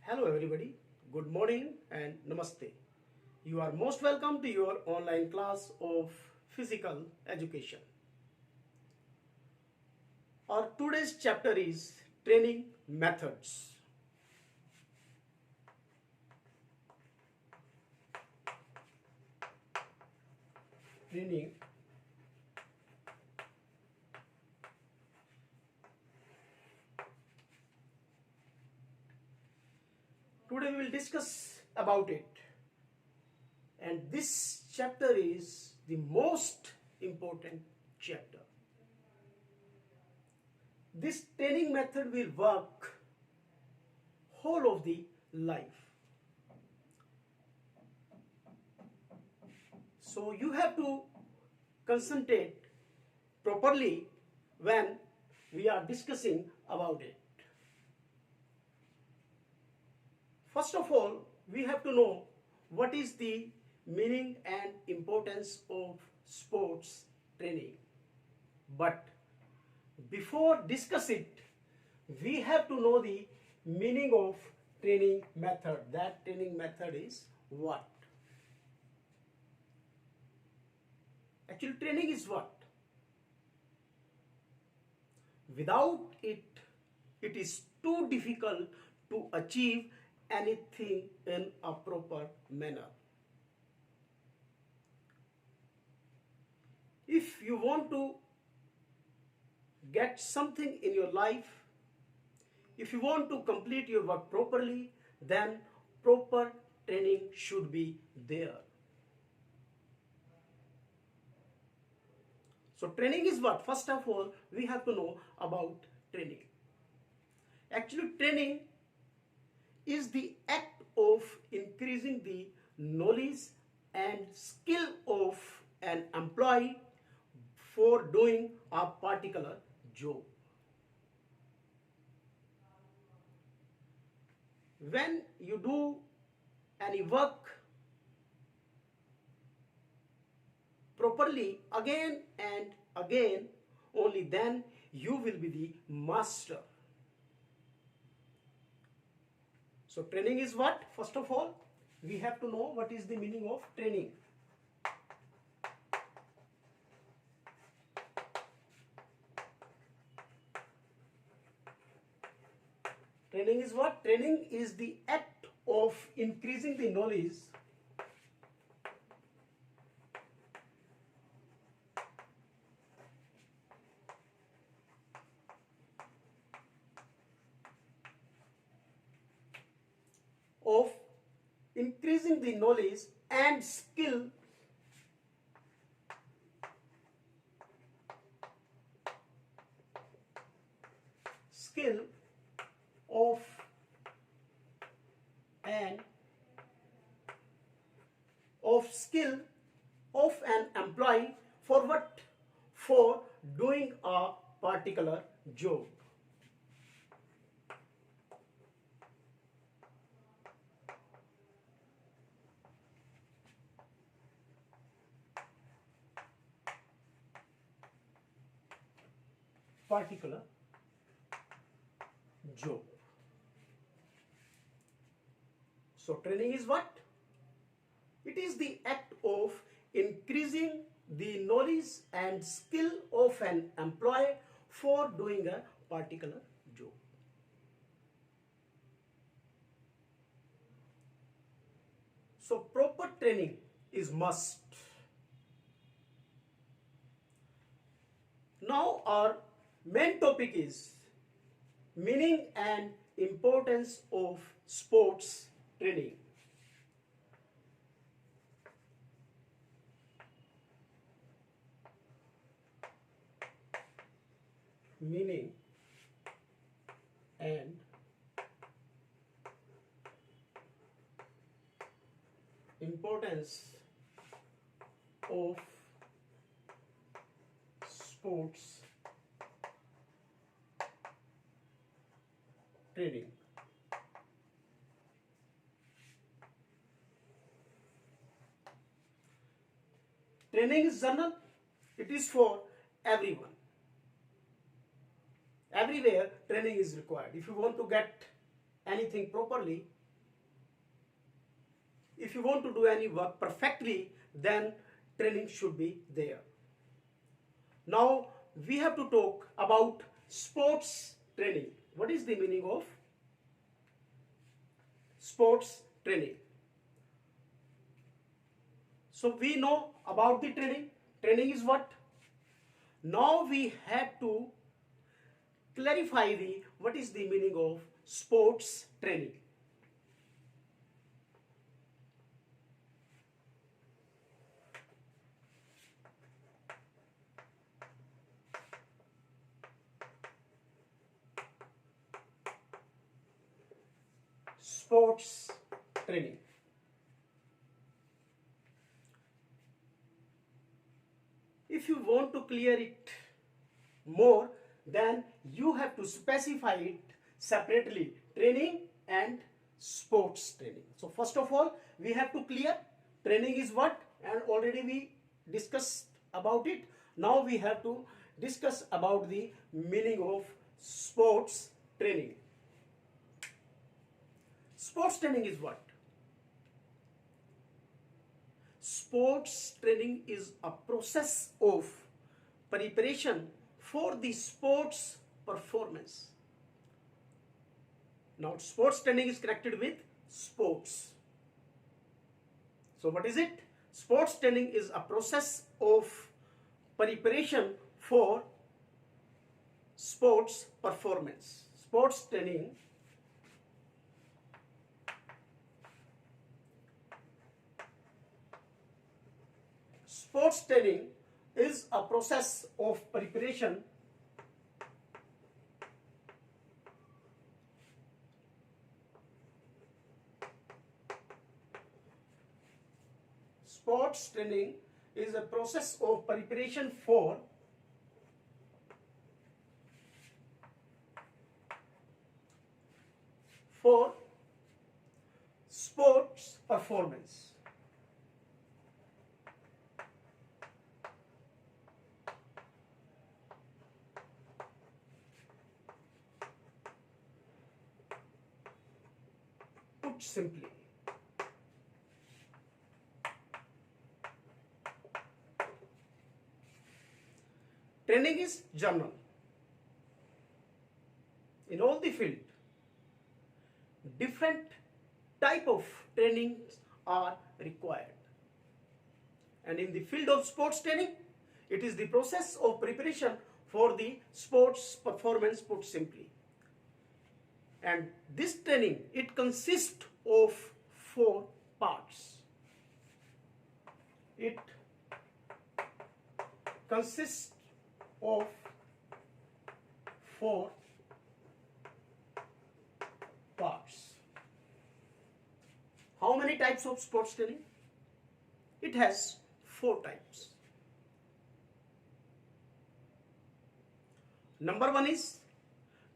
Hello everybody, good morning and namaste. You are most welcome to your online class of physical education. Our today's chapter is training methods. Training Today we will discuss about it. And this chapter is the most important chapter. This training method will work whole of the life. So you have to concentrate properly when we are discussing about it. First of all, we have to know what is the meaning and importance of sports training. But before discuss it, we have to know the meaning of training method. That training method is what? Actually, training is what? Without it, it is too difficult to achieve anything in a proper manner. If you want to get something in your life, if you want to complete your work properly, then proper training should be there. So training is what? First of all, we have to know about training. Actually, training is the act of increasing the knowledge and skill of an employee for doing a particular job. When you do any work properly again and again, only then you will be the master. So training is what? First of all, we have to know what is the meaning of training. Training is what? Training is the act of increasing the knowledge of increasing the knowledge and skill of an employee for what? For doing a particular job. Particular job. So training is what? It is the act of increasing the knowledge and skill of an employee for doing a particular job. So proper training is must. Now our main topic is meaning and importance of sports training. Meaning and importance of sports training. Training is general. It is for everyone. Everywhere training is required. If you want to get anything properly, if you want to do any work perfectly, then training should be there. Now we have to talk about sports training. What is the meaning of sports training? So we know about the training. Training is what? Now we have to clarify the what is the meaning of sports training. Sports training. If you want to clear it more, then you have to specify it separately, training and sports training. So first of all, we have to clear training is what, and already we discussed about it. Now we have to discuss about the meaning of sports training. Sports training is what? Sports training is a process of preparation for the sports performance. Now, sports training is connected with sports. So, what is it? Sports training is a process of preparation for sports performance. Sports training is a process of preparation sports training is a process of preparation for sports performance. Put simply, training is journal. In all the field, different type of trainings are required. And in the field of sports training, it is the process of preparation for the sports performance, put simply. And this training, it consists of 4 parts. It consists of 4 parts. How many types of sports training? It has 4 types. Number 1 is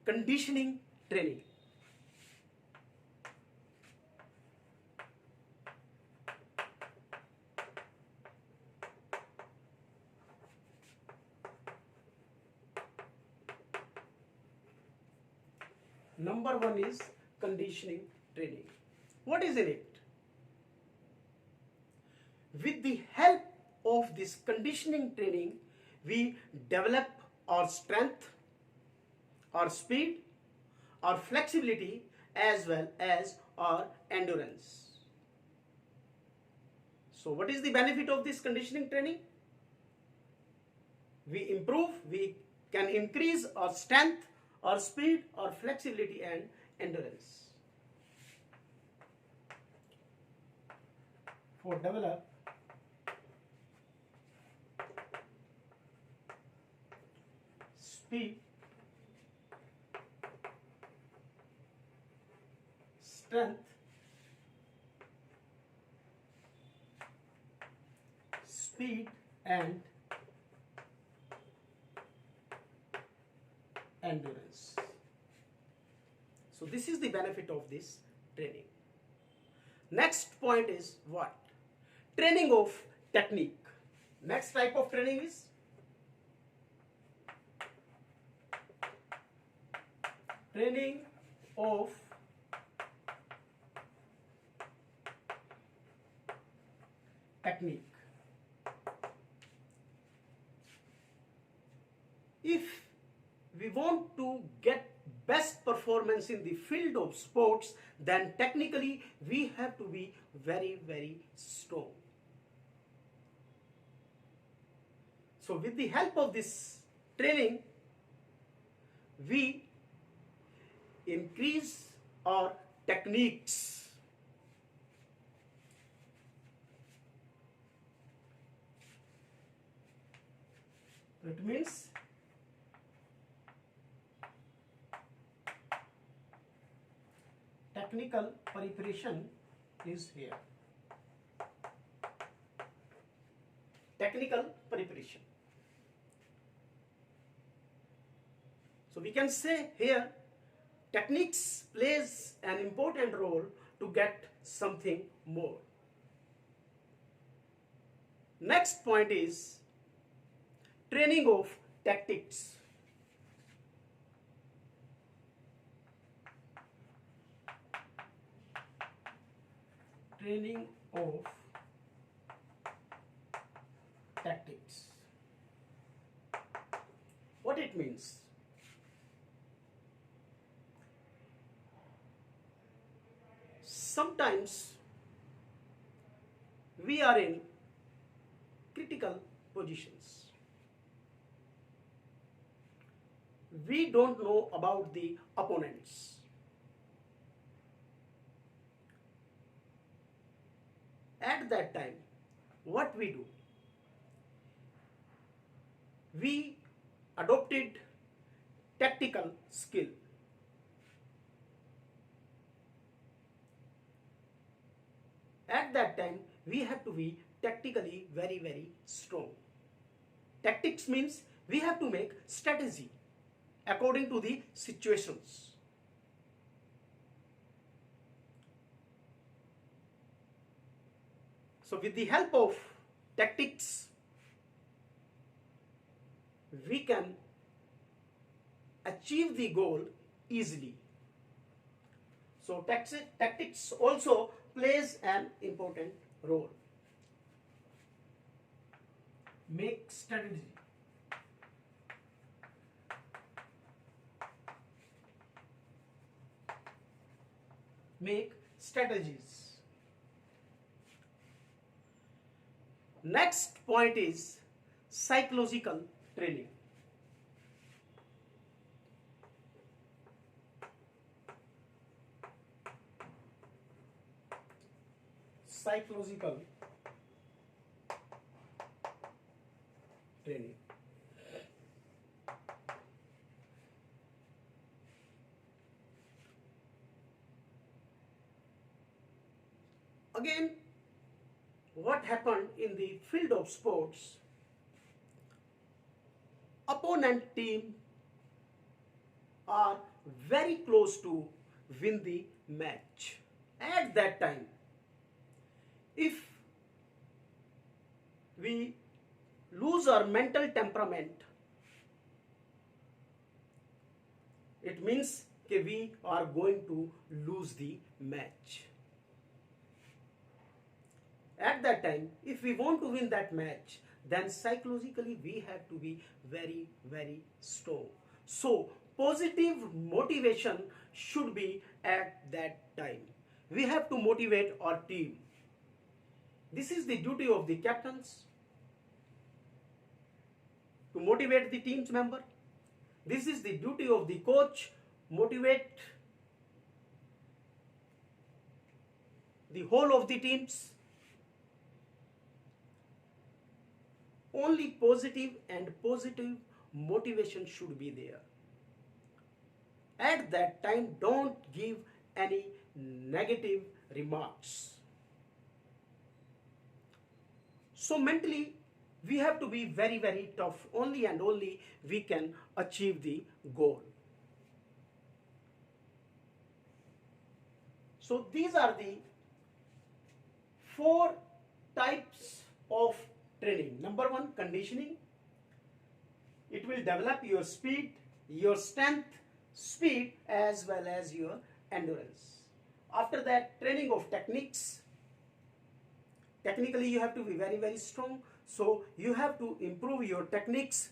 conditioning training. Number 1 is conditioning training. What is in it? With the help of this conditioning training, we develop our strength, our speed, our flexibility, as well as our endurance. So what is the benefit of this conditioning training? We can increase our strength, our speed, our flexibility and endurance. For develop speed, strength, speed and endurance. So this is the benefit of this training. Next point is what? Training of technique. Next type of training is training of technique. If we want to get best performance in the field of sports, then technically we have to be very strong. So with the help of this training, we increase our techniques. It means technical preparation is here. Technical preparation. So we can say here, techniques plays an important role to get something more. Next point is training of tactics. Training of tactics. What it means? Sometimes we are in critical positions. We don't know about the opponents. At that time, what we do? We adopted tactical skill. At that time, we have to be tactically very strong. Tactics means we have to make strategy according to the situations. So with the help of tactics, we can achieve the goal easily. So tactics also plays an important role. Make strategy. Make strategies. Next point is psychological training. Psychological training. Again, what happened in the field of sports? Opponent team are very close to win the match. At that time, if we lose our mental temperament, it means that we are going to lose the match. At that time, if we want to win that match, then psychologically we have to be very strong. So positive motivation should be at that time. We have to motivate our team. This is the duty of the captains, to motivate the team's member. This is the duty of the coach, motivate the whole of the teams. Only positive motivation should be there. At that time, don't give any negative remarks. So mentally, we have to be very tough. Only and only we can achieve the goal. So these are the 4 types of training. Number 1, conditioning. It will develop your speed, your strength, speed as well as your endurance. After that, training of techniques. Technically you have to be very, very strong. So you have to improve your techniques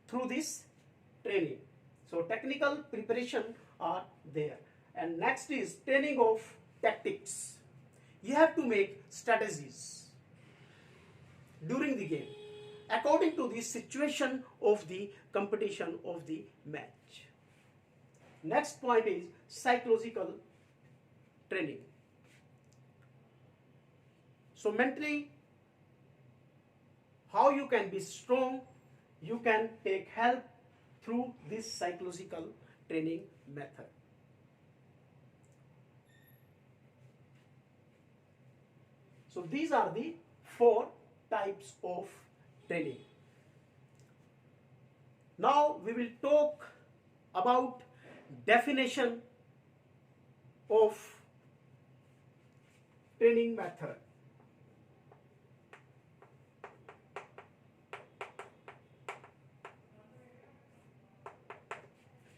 through this training. So technical preparation are there. And next is training of tactics. You have to make strategies during the game according to the situation of the competition of the match. Next point is psychological training. So mentally, how you can be strong, you can take help through this psychological training method. So these are the 4 types of training. Now we will talk about definition of training method.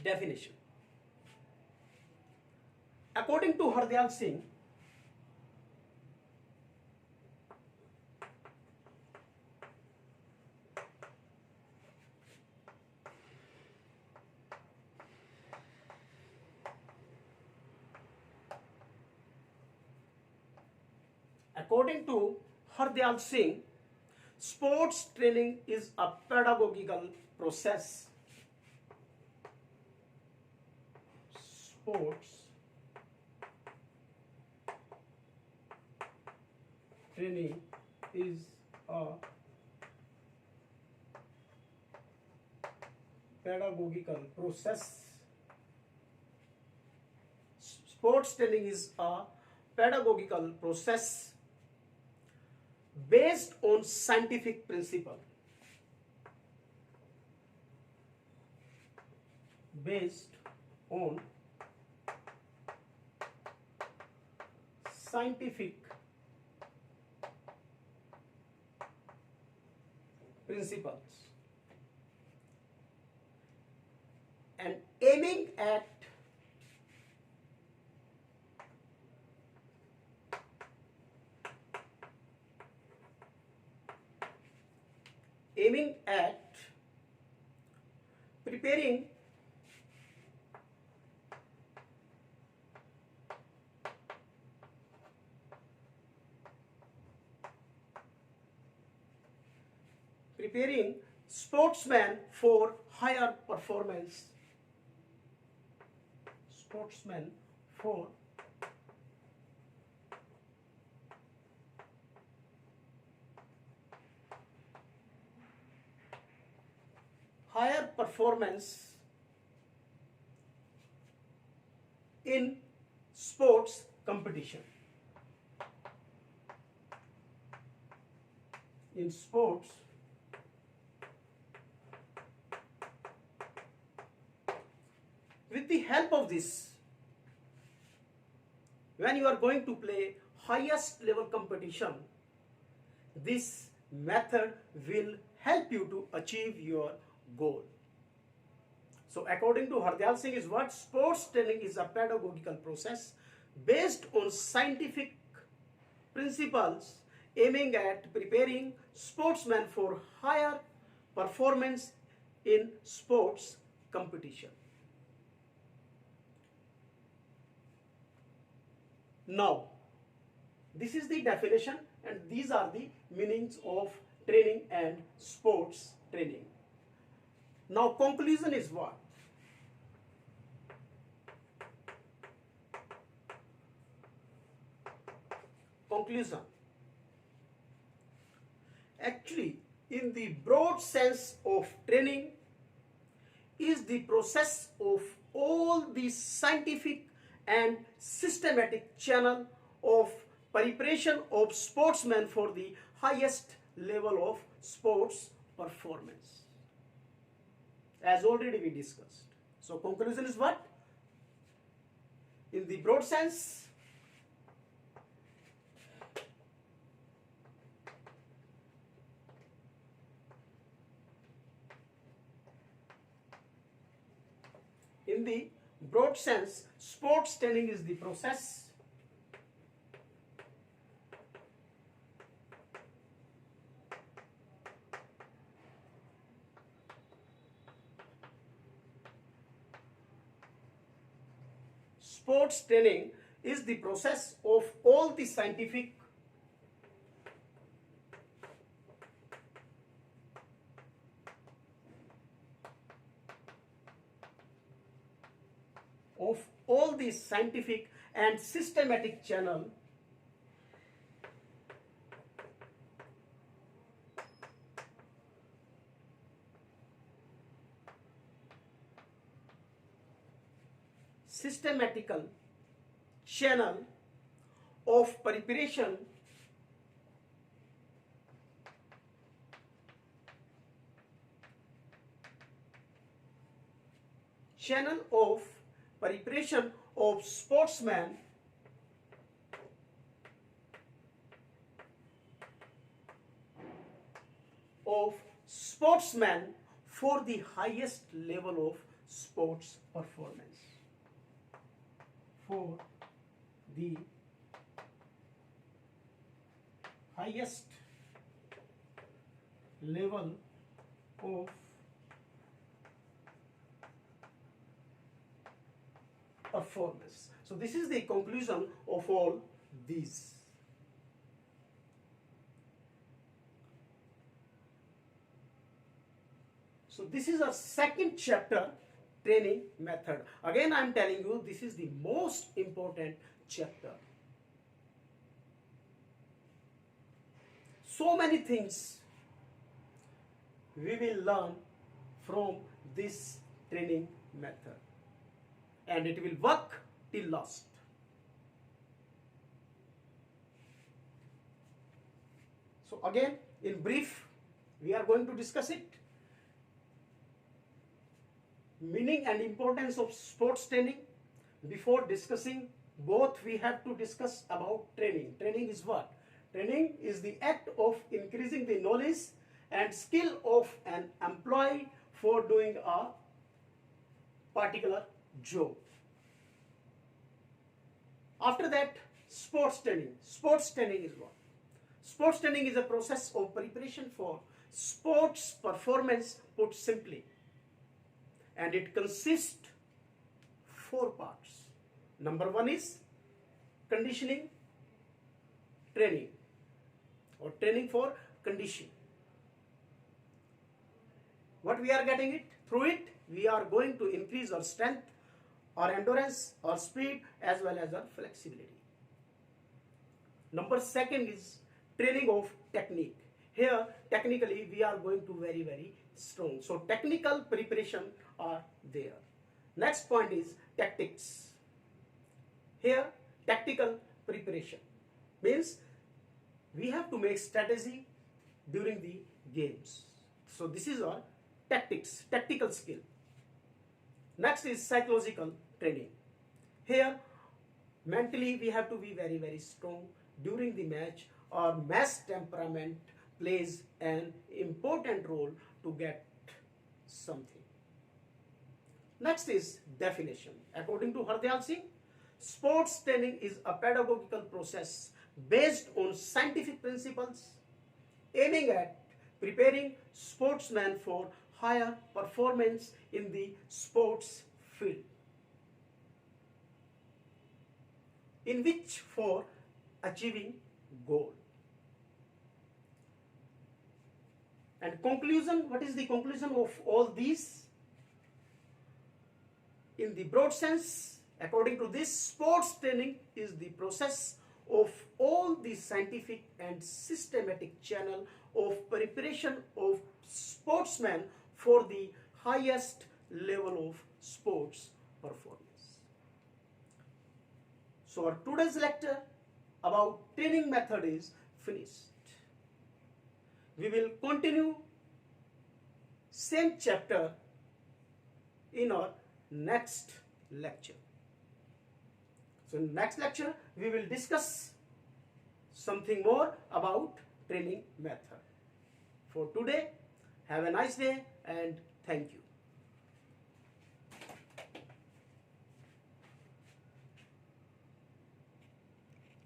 Definition. According to Hardyal Singh, sports training is a pedagogical process. Sports training is a pedagogical process. Sports training is a pedagogical process based on scientific principle. Based on scientific principles and aiming at preparing sportsmen for higher performance. Sportsmen for higher performance in sports competition. In sports with the help of this, when you are going to play highest level competition, this method will help you to achieve your goal. So according to Hardyal Singh is what? Sports training is a pedagogical process based on scientific principles aiming at preparing sportsmen for higher performance in sports competition. Now, this is the definition and these are the meanings of training and sports training. Now, conclusion is what? Conclusion. Actually, in the broad sense of training is the process of all the scientific and systematic channel of preparation of sportsmen for the highest level of sports performance, as already we discussed. So conclusion is what? In the broad sense, sports training is the process sports training is the process of all the scientific and systematic systematical channel of preparation of sportsmen for the highest level of sports performance. For the highest level of performance. So this is the conclusion of all these. So this is our second chapter, training method. Again I am telling you, this is the most important chapter. So many things we will learn from this training method, and it will work till last. So again, in brief, we are going to discuss it. Meaning and importance of sports training. Before discussing both, we have to discuss about training. Training is what? Training is the act of increasing the knowledge and skill of an employee for doing a particular job. After that, sports training. Sports training is what? Sports training is a process of preparation for sports performance, put simply. And it consists 4 parts. Number 1 is conditioning training, or training for condition. What we are getting it? Through it, we are going to increase our strength, our endurance, our speed, as well as our flexibility. Number 2 is training of technique. Here, technically, we are going to very strong. So, technical preparation are there. Next point is tactics. Here, tactical preparation means we have to make strategy during the games. So, this is our tactics, tactical skill. Next is psychological training. Here, mentally we have to be very strong during the match. Our match temperament plays an important role to get something. Next is definition. According to Hardyal Singh, sports training is a pedagogical process based on scientific principles aiming at preparing sportsmen for higher performance in the sports field, in which for achieving goal. And conclusion, what is the conclusion of all these? In the broad sense, according to this, sports training is the process of all the scientific and systematic channel of preparation of sportsmen for the highest level of sports performance. So our today's lecture about training method is finished. We will continue same chapter in our next lecture. So in next lecture we will discuss something more about training method. For today, have a nice day and thank you.